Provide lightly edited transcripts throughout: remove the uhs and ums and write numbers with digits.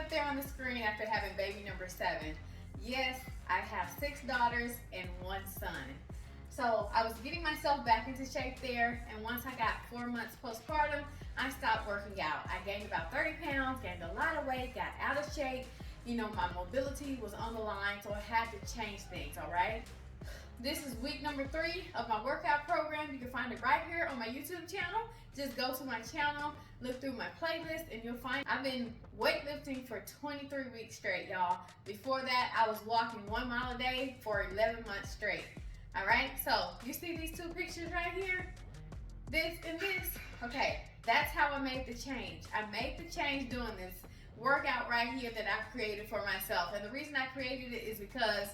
up there on the screen after having baby number 7. Yes, I have 6 daughters and 1 son. So I was getting myself back into shape there, and once I got 4 months postpartum, I stopped working out. I gained about 30 pounds, gained a lot of weight, got out of shape. You know, my mobility was on the line, so I had to change things, all right? This is week number 3 of my workout program. You can find it right here on my YouTube channel. Just go to my channel, look through my playlist, and you'll find I've been weightlifting for 23 weeks straight, y'all. Before that, I was walking 1 mile a day for 11 months straight. All right, so you see these 2 pictures right here? This and this? Okay, that's how I made the change. I made the change doing this workout right here that I've created for myself. And the reason I created it is because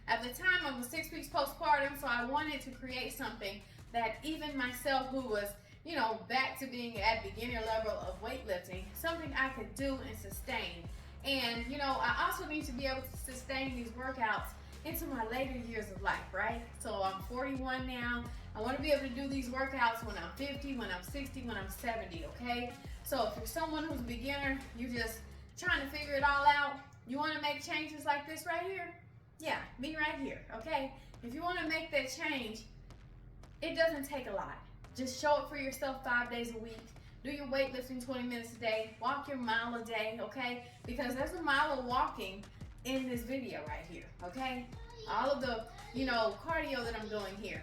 at the time I was 6 weeks postpartum, so I wanted to create something that even myself, who was, you know, back to being at beginner level of weightlifting, something I could do and sustain. And, you know, I also need to be able to sustain these workouts into my later years of life, right? So I'm 41 now. I want to be able to do these workouts when I'm 50, when I'm 60, when I'm 70, okay? So if you're someone who's a beginner, you're just trying to figure it all out, you want to make changes like this right here? Yeah, me right here, okay? If you want to make that change, it doesn't take a lot. Just show up for yourself 5 days a week. Do your weightlifting 20 minutes a day. Walk your mile a day, okay? Because there's a mile of walking in this video right here, okay? All of the, you know, cardio that I'm doing here.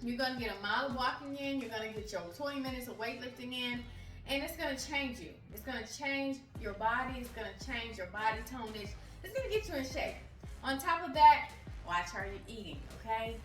You're going to get a mile of walking in. You're going to get your 20 minutes of weightlifting in. And it's going to change you. It's going to change your body. It's going to change your body tonage. It's going to get you in shape. On top of that, watch how you're eating, okay?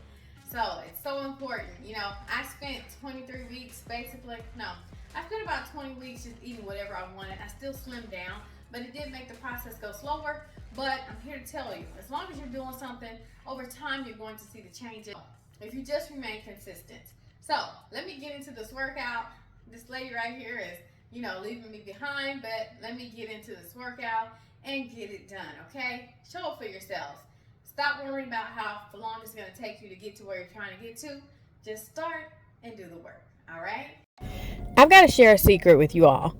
So it's so important. You know, I spent 23 weeks basically, no, I spent about 20 weeks just eating whatever I wanted. I still slimmed down, but it did make the process go slower. But I'm here to tell you, as long as you're doing something, over time you're going to see the changes if you just remain consistent. So let me get into this workout. This lady right here is, you know, leaving me behind, but let me get into this workout and get it done, okay? Show up for yourselves. Stop worrying about how long it's going to take you to get to where you're trying to get to. Just start and do the work, all right? I've got to share a secret with you all.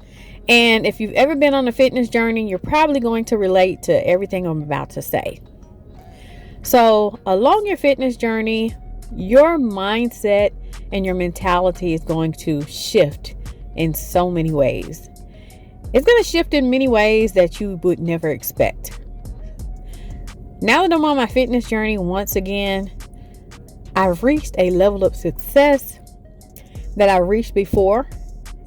And if you've ever been on a fitness journey, you're probably going to relate to everything I'm about to say. So along your fitness journey, your mindset and your mentality is going to shift in so many ways. It's going to shift in many ways that you would never expect. Now that I'm on my fitness journey once again, I've reached a level of success that I reached before,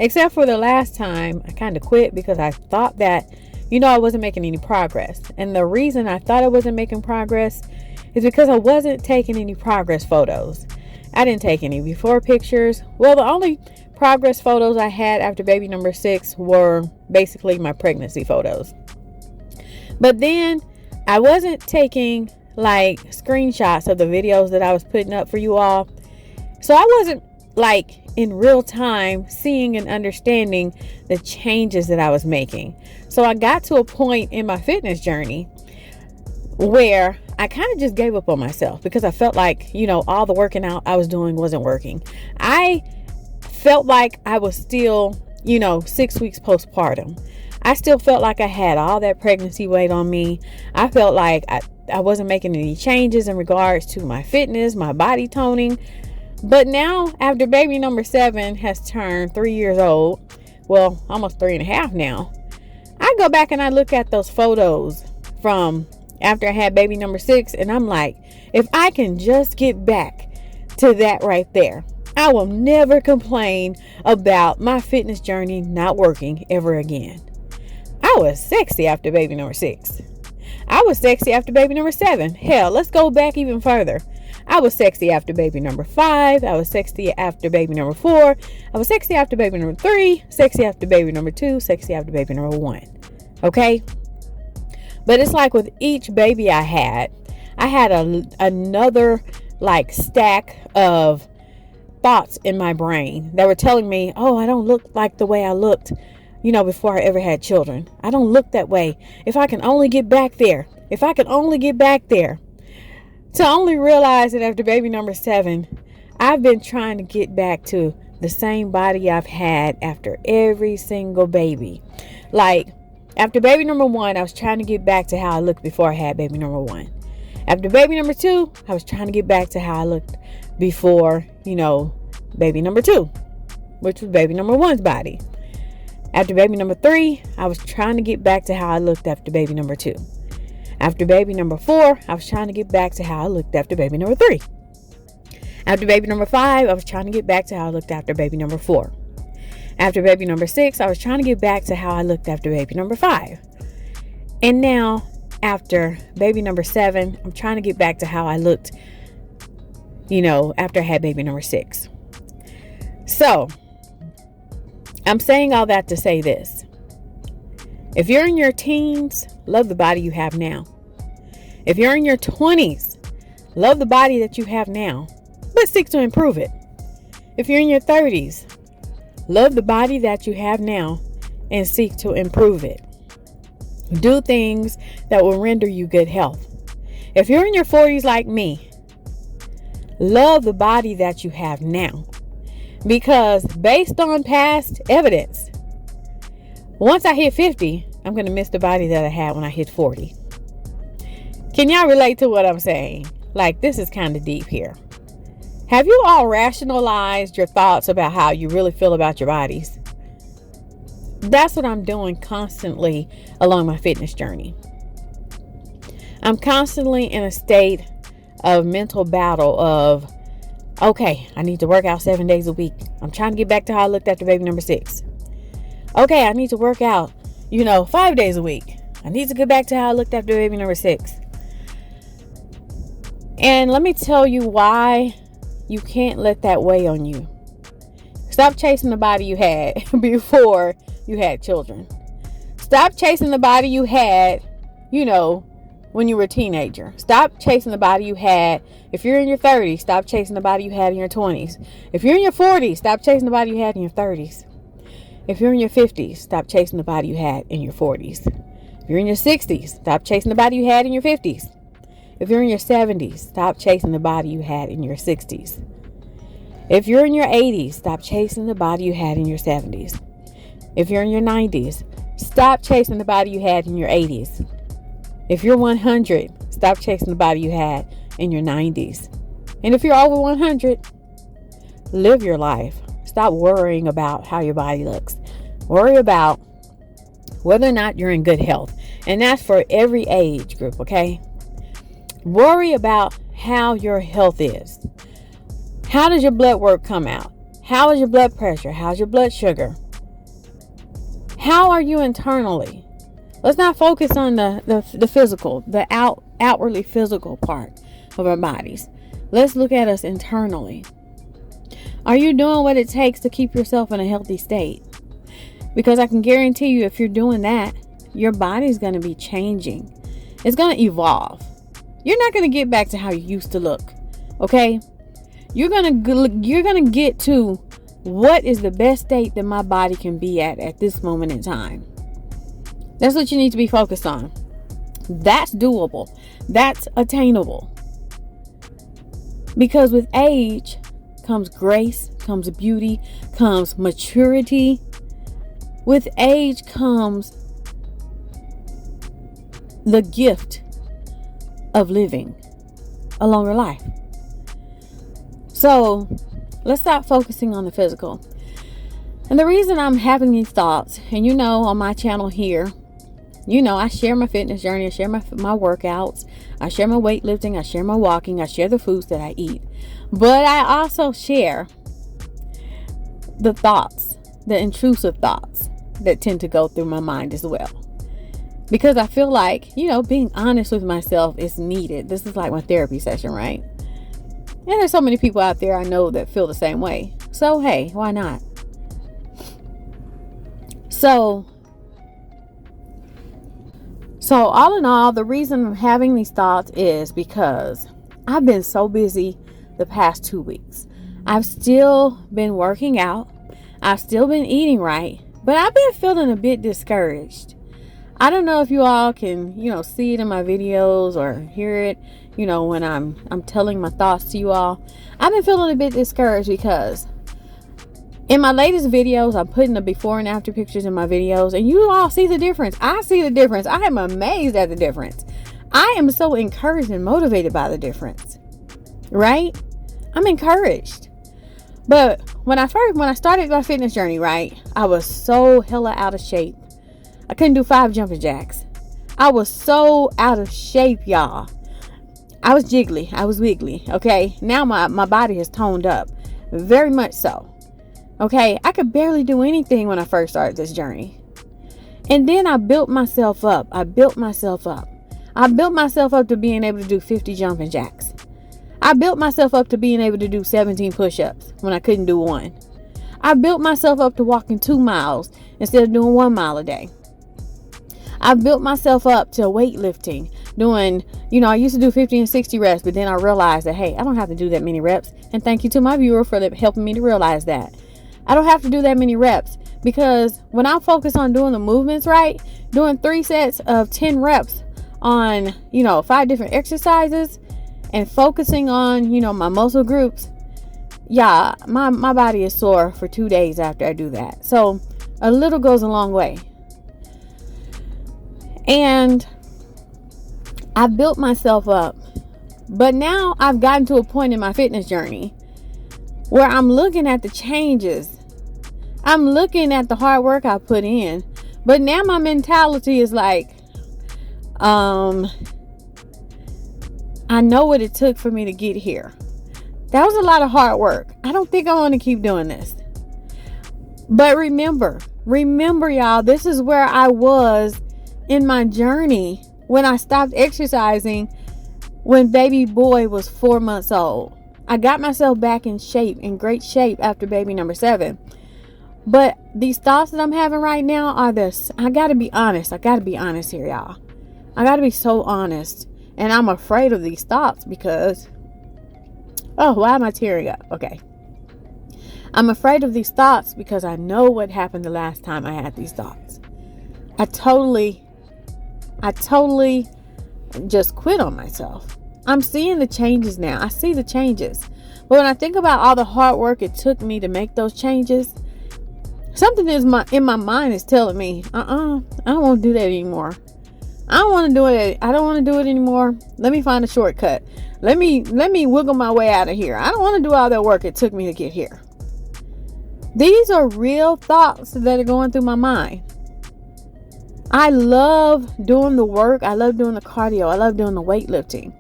except for the last time I kind of quit because I thought that, you know, I wasn't making any progress. And the reason I thought I wasn't making progress is because I wasn't taking any progress photos. I didn't take any before pictures. Well, the only progress photos I had after baby number 6 were basically my pregnancy photos. But then I wasn't taking like screenshots of the videos that I was putting up for you all. So I wasn't like in real time seeing and understanding the changes that I was making. So I got to a point in my fitness journey where I kind of just gave up on myself because I felt like, you know, all the working out I was doing wasn't working. I felt like I was still, you know, 6 weeks postpartum. I still felt like I had all that pregnancy weight on me. I felt like I wasn't making any changes in regards to my fitness, my body toning. But now, after baby number 7 has turned 3 years old, well, almost 3.5 now, I go back and I look at those photos from after I had baby number 6, and I'm like, if I can just get back to that right there, I will never complain about my fitness journey not working ever again. I was sexy after baby number 6. I was sexy after baby number 7. Hell, let's go back even further. I was sexy after baby number 5. I was sexy after baby number 4. I was sexy after baby number 3. Sexy after baby number 2. Sexy after baby number 1. Okay? But it's like with each baby I had another like stack of thoughts in my brain that were telling me, oh, I don't look like the way I looked, you know, before I ever had children. I don't look that way. If I can only get back there. If I can only get back there. To only realize that after baby number 7, I've been trying to get back to the same body I've had after every single baby. Like, After baby number 1, I was trying to get back to how I looked before I had baby number 1. After baby number 2, I was trying to get back to how I looked before, baby number 2, which was baby number 1's body. After baby number 3, I was trying to get back to how I looked after baby number 2. After baby number 4, I was trying to get back to how I looked after baby number 3. After baby number 5, I was trying to get back to how I looked after baby number 4. After baby number 6, I was trying to get back to how I looked after baby number 5. And now, after baby number 7, I'm trying to get back to how I looked, after I had baby number 6. So, I'm saying all that to say this. If you're in your teens, love the body you have now. If you're in your 20s, love the body that you have now, but seek to improve it. If you're in your 30s, love the body that you have now and seek to improve it. Do things that will render you good health. If you're in your 40s like me, love the body that you have now. Because based on past evidence, once I hit 50, I'm going to miss the body that I had when I hit 40. Can y'all relate to what I'm saying? Like, this is kind of deep here. Have you all rationalized your thoughts about how you really feel about your bodies? That's what I'm doing constantly along my fitness journey. I'm constantly in a state of mental battle of, okay, I need to work out 7 days a week. I'm trying to get back to how I looked after baby number 6. Okay, I need to work out, 5 days a week. I need to get back to how I looked after baby number 6. And let me tell you why you can't let that weigh on you. Stop chasing the body you had before you had children. Stop chasing the body you had, when you were a teenager. Stop chasing the body you had. If you're in your 30s, stop chasing the body you had in your 20s. If you're in your 40s, stop chasing the body you had in your 30s. If you're in your 50s, stop chasing the body you had in your 40s. If you're in your 60s, stop chasing the body you had in your 50s. If you're in your 70s, stop chasing the body you had in your 60s. If you're in your 80s, stop chasing the body you had in your 70s. If you're in your 90s, stop chasing the body you had in your 80s. If you're 100, stop chasing the body you had in your 90s. And if you're over 100, live your life. Stop worrying about how your body looks. Worry about whether or not you're in good health. And that's for every age group, okay? Worry about how your health is. How does your blood work come out? How is your blood pressure? How's your blood sugar? How are you internally? Let's not focus on the physical, the outwardly physical part of our bodies. Let's look at us internally. Are you doing what it takes to keep yourself in a healthy state? Because I can guarantee you, if you're doing that, your body's going to be changing. It's going to evolve. You're not going to get back to how you used to look. Okay? You're going to get to what is the best state that my body can be at this moment in time. That's what you need to be focused on. That's doable. That's attainable. Because with age comes grace, comes beauty, comes maturity. With age comes the gift of living a longer life. So let's stop focusing on the physical. And the reason I'm having these thoughts, and on my channel here, I share my fitness journey, I share my workouts, I share my weightlifting, I share my walking, I share the foods that I eat. But I also share the thoughts, the intrusive thoughts that tend to go through my mind as well. Because I feel like, being honest with myself is needed. This is like my therapy session, right? And there's so many people out there I know that feel the same way. So, hey, why not? So all in all, the reason I'm having these thoughts is because I've been so busy the past 2 weeks. I've still been working out. I've still been eating right, but I've been feeling a bit discouraged. I don't know if you all can, see it in my videos or hear it, when I'm telling my thoughts to you all. I've been feeling a bit discouraged because In my latest videos, I'm putting the before and after pictures in my videos, and you all see the difference. I see the difference. I am amazed at the difference. I am so encouraged and motivated by the difference, right? I'm encouraged. But when I started my fitness journey, right, I was so hella out of shape. I couldn't do 5 jumping jacks. I was so out of shape, y'all. I was jiggly. I was wiggly. Okay. Now my body has toned up. Very much so. Okay. I could barely do anything when I first started this journey. And then I built myself up. I built myself up to being able to do 50 jumping jacks. I built myself up to being able to do 17 push-ups when I couldn't do 1. I built myself up to walking 2 miles instead of doing 1 mile a day. I built myself up to weightlifting, doing, I used to do 50 and 60 reps, but then I realized that, hey, I don't have to do that many reps. And thank you to my viewer for helping me to realize that. I don't have to do that many reps, because when I focus on doing the movements right, doing 3 sets of 10 reps on, 5 different exercises, and focusing on, my muscle groups, yeah, my body is sore for 2 days after I do that. So a little goes a long way. And I built myself up. But now I've gotten to a point in my fitness journey where I'm looking at the changes. I'm looking at the hard work I put in. But now my mentality is like, I know what it took for me to get here. That was a lot of hard work. I don't think I want to keep doing this. But remember, y'all, this is where I was in my journey when I stopped exercising when baby boy was 4 months old. I got myself back in shape, in great shape after baby number 7. But these thoughts that I'm having right now are this. I got to be honest. Here, y'all. I got to be so honest. And I'm afraid of these thoughts because, why am I tearing up? Okay. I'm afraid of these thoughts because I know what happened the last time I had these thoughts. I totally just quit on myself. I'm seeing the changes now. I see the changes. But when I think about all the hard work it took me to make those changes, something in my mind is telling me, I don't want to do that anymore. I don't want to do it. I don't want to do it anymore. Let me find a shortcut. Let me wiggle my way out of here. I don't want to do all that work it took me to get here. These are real thoughts that are going through my mind. I love doing the work. I love doing the cardio. I love doing the weightlifting.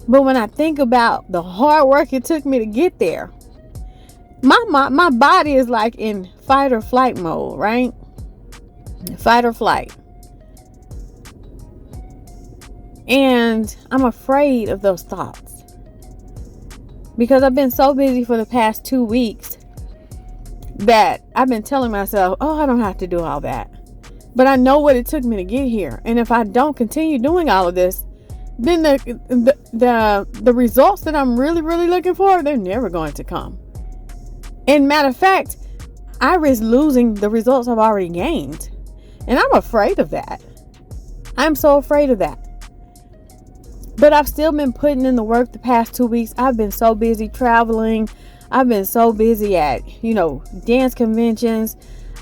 But when I think about the hard work it took me to get there, my body is like in fight or flight mode, right? Fight or flight. And I'm afraid of those thoughts because I've been so busy for the past 2 weeks that I've been telling myself, I don't have to do all that. But I know what it took me to get here. And if I don't continue doing all of this, then the results that I'm really, really looking for, they're never going to come. And matter of fact, I risk losing the results I've already gained. And I'm afraid of that. I'm so afraid of that. But I've still been putting in the work the past 2 weeks. I've been so busy traveling. I've been so busy at, dance conventions.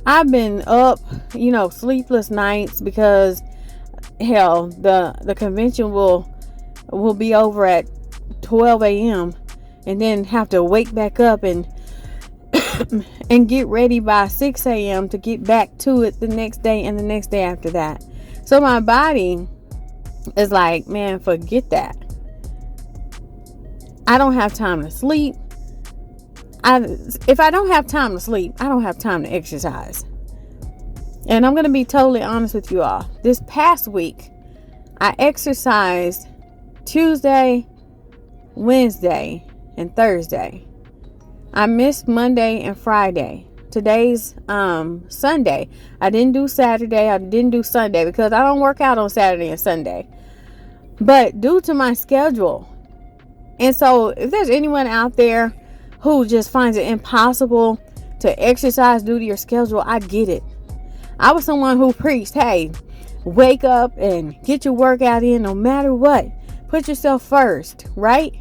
I've been up, sleepless nights because, hell, the convention will be over at 12 a.m. and then have to wake back up and and get ready by 6 a.m. to get back to it the next day and the next day after that. So my body is like, man, forget that. I don't have time to sleep. If I don't have time to sleep, I don't have time to exercise. And I'm going to be totally honest with you all. This past week, I exercised Tuesday, Wednesday, and Thursday. I missed Monday and Friday. Today's Sunday. I didn't do Saturday. I didn't do Sunday because I don't work out on Saturday and Sunday. But due to my schedule. And so if there's anyone out there who just finds it impossible to exercise due to your schedule, I get it. I was someone who preached, hey, wake up and get your workout in no matter what. Put yourself first, right?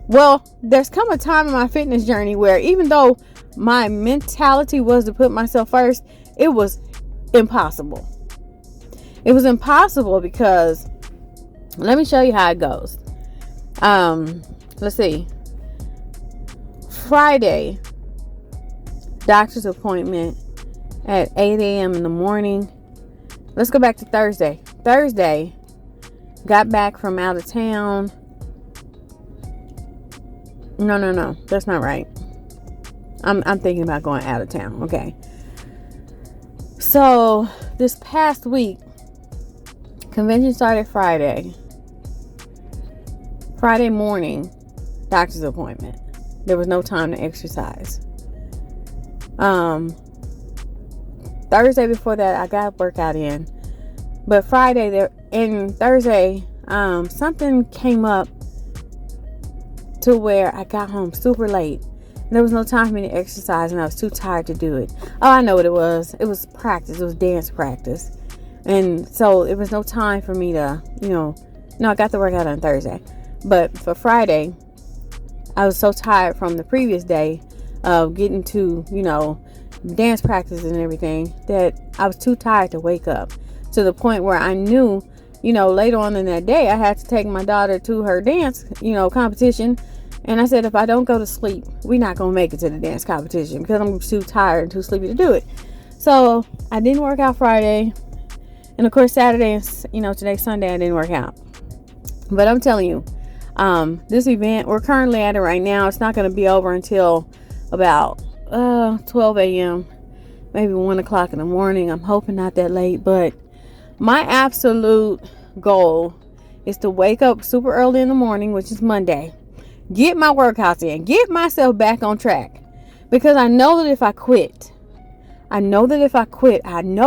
Well, there's come a time in my fitness journey where even though my mentality was to put myself first, it was impossible. It was impossible because let me show you how it goes. Let's see. Friday, doctor's appointment at 8 a.m. in the morning. Let's go back to Thursday. Thursday, got back from out of town. No, that's not right. I'm thinking about going out of town. Okay. So this past week, convention started Friday. Friday morning, doctor's appointment. There was no time to exercise. Thursday before that, I got a workout in. But Friday there and Thursday, something came up to where I got home super late. There was no time for me to exercise, and I was too tired to do it. Oh, I know what it was. It was practice. It was dance practice. And so it was no time for me to, no, I got the workout on Thursday. But for Friday, I was so tired from the previous day of getting to, dance practice and everything, that I was too tired to wake up, to the point where I knew, later on in that day, I had to take my daughter to her dance, competition. And I said, if I don't go to sleep, we're not going to make it to the dance competition because I'm too tired and too sleepy to do it. So I didn't work out Friday. And of course, Saturday and, today's Sunday, I didn't work out. But I'm telling you, this event, we're currently at it right now. It's not going to be over until about 12 a.m., maybe 1 o'clock in the morning. I'm hoping not that late. But my absolute goal is to wake up super early in the morning, which is Monday. Get my workouts in. Get myself back on track. Because I know that if I quit, I know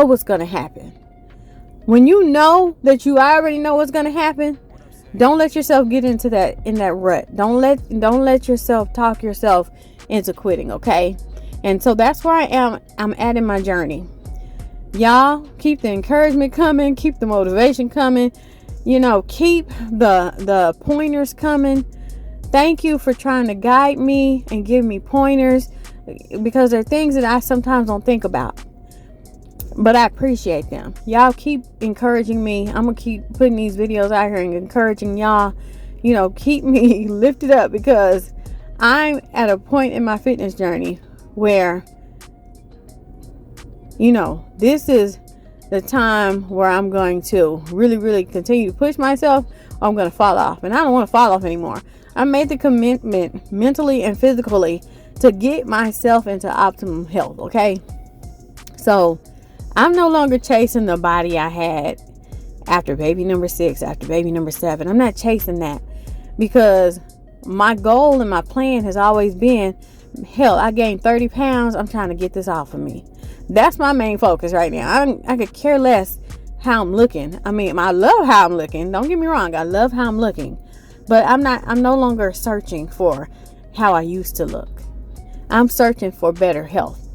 what's going to happen. When you know that you already know what's going to happen, don't let yourself get into that rut. Don't let yourself talk yourself into quitting, okay? And so that's where I am. I'm at in my journey. Y'all, keep the encouragement coming. Keep the motivation coming. Keep the pointers coming. Thank you for trying to guide me and give me pointers, because there are things that I sometimes don't think about, but I appreciate them. Y'all keep encouraging me. I'm going to keep putting these videos out here and encouraging y'all. Keep me lifted up, because I'm at a point in my fitness journey where, this is the time where I'm going to really, really continue to push myself, or I'm going to fall off. And I don't want to fall off anymore. I made the commitment mentally and physically to get myself into optimum health, okay? So I'm no longer chasing the body I had after baby number 6, after baby number 7. I'm not chasing that, because my goal and my plan has always been, hell, I gained 30 pounds. I'm trying to get this off of me. That's my main focus right now. I could care less how I'm looking. I mean, I love how I'm looking. Don't get me wrong. I love how I'm looking. But I'm no longer searching for how I used to look. I'm searching for better health.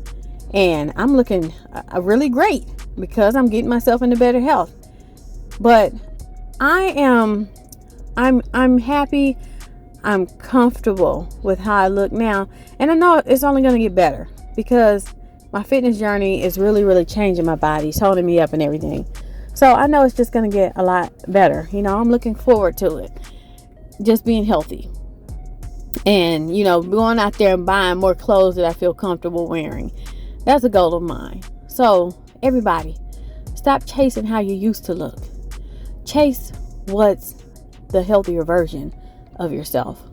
And I'm looking really great because I'm getting myself into better health. But I'm happy. I'm comfortable with how I look now. And I know it's only going to get better, because my fitness journey is really, really changing my body. It's holding me up and everything. So I know it's just going to get a lot better. I'm looking forward to it. Just being healthy. And, going out there and buying more clothes that I feel comfortable wearing. That's a goal of mine. So, everybody, stop chasing how you used to look. Chase what's the healthier version of yourself.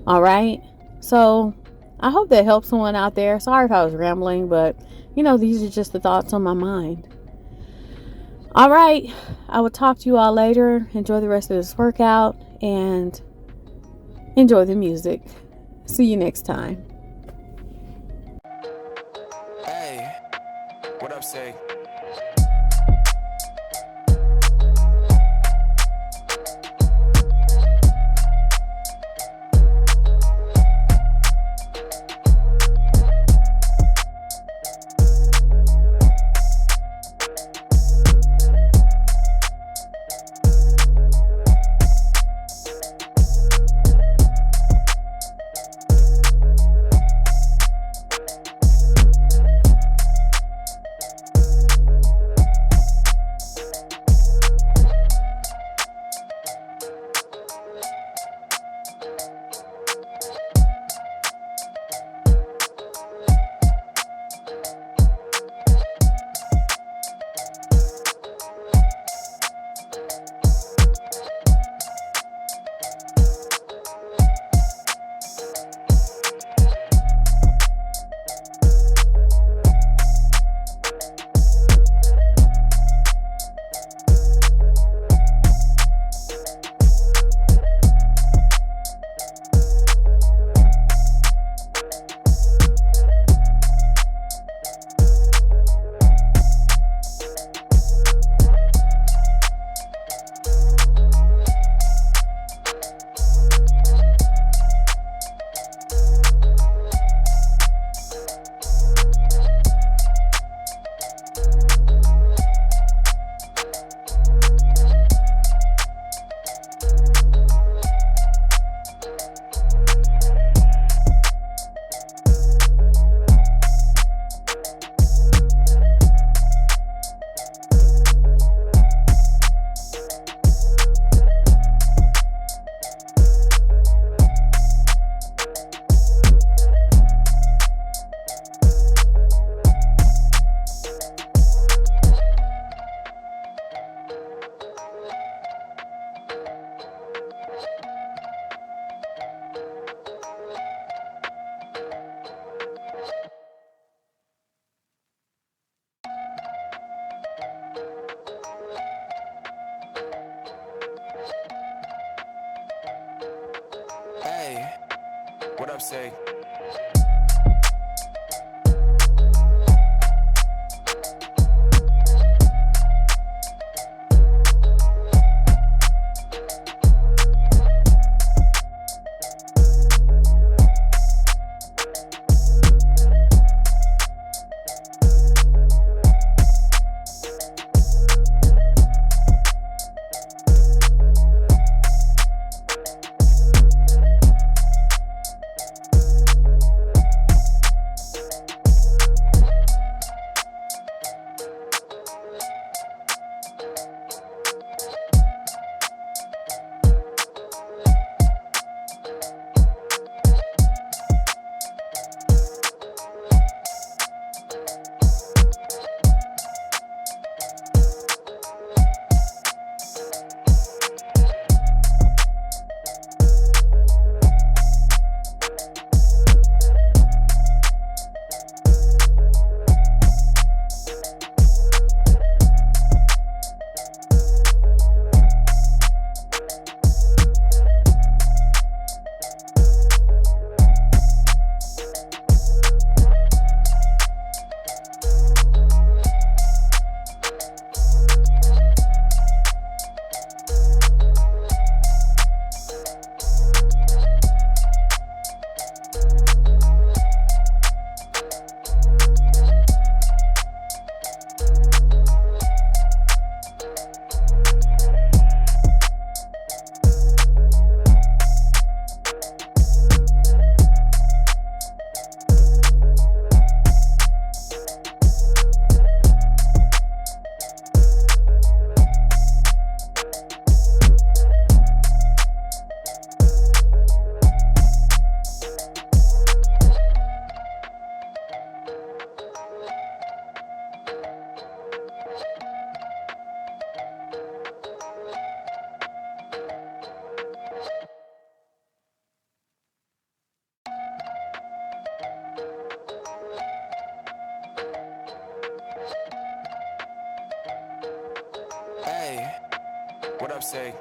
All right? So, I hope that helps someone out there. Sorry if I was rambling, but, these are just the thoughts on my mind. All right. I will talk to you all later. Enjoy the rest of this workout and enjoy the music. See you next time. Hey, what up, say? up, say? Hey, what up, say?